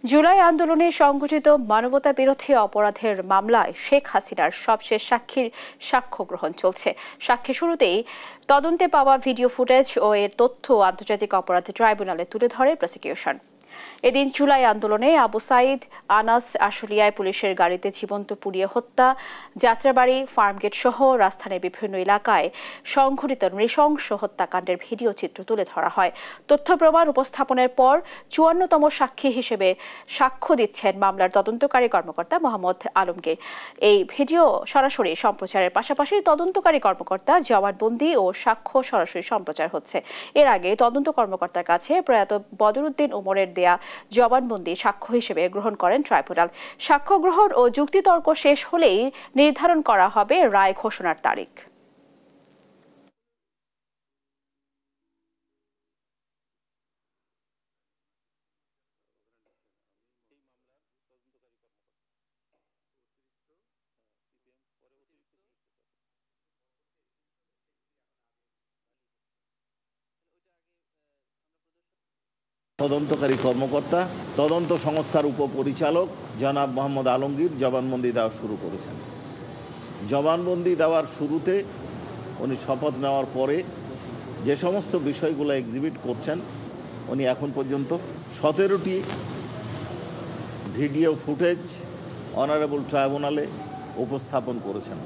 জুলাই আন্দোলনে সংঘটিত মানবতা বিরোধী অপরাধের মামলায় শেখ হাসিনার সবশেষ সাক্ষীর সাক্ষ্য গ্রহণ চলছে। সাক্ষী শুরুতেই তদন্তে পাওয়া ভিডিও ফুটেজ ও এর তথ্য আন্তর্জাতিক অপরাধ ট্রাইব্যুনালে তুলে ধরে প্রসিকিউশন। এদিন জুলাই আন্দোলনে আবু সাইদ, আনাস আশুলিয়ায় পুলিশের গাড়িতে জীবন্ত পুড়িয়ে হত্যা, যাত্রাবাড়ি, ফার্মগেট সহ রাজধানীর বিভিন্ন এলাকায় সংঘটিত নৃশংস হত্যাকাণ্ডের ভিডিও চিত্র তুলে ধরা হয়। তথ্য প্রমাণ উপস্থাপনের পর ৫৪তম সাক্ষী হিসেবে সাক্ষ্য দিচ্ছেন মামলার তদন্তকারী কর্মকর্তা মোহাম্মদ আলমগীর। এই ভিডিও সরাসরি সম্প্রচারের পাশাপাশি তদন্তকারী কর্মকর্তা জবানবন্দি ও সাক্ষ্য সরাসরি সম্প্রচার হচ্ছে। এর আগে তদন্ত কর্মকর্তার কাছে প্রয়াত বদরুদ্দিন ওমরের দেয়া জবানবন্দি সাক্ষ্য হিসেবে গ্রহণ করেন ট্রাইব্যুনাল। সাক্ষ্য গ্রহণ ও যুক্তিতর্ক শেষ হলেই নির্ধারণ করা হবে রায় ঘোষণার তারিখ। তদন্তকারী কর্মকর্তা, তদন্ত সংস্থার উপপরিচালক জনাব মোহাম্মদ আলমগীর জবানবন্দি দেওয়া শুরু করেছেন। জবানবন্দি দেওয়ার শুরুতে উনি শপথ নেওয়ার পরে যে সমস্ত বিষয়গুলো এক্সিবিট করছেন, উনি এখন পর্যন্ত ১৭টি ভিডিও ফুটেজ অনারেবল ট্রাইব্যুনালে উপস্থাপন করেছেন।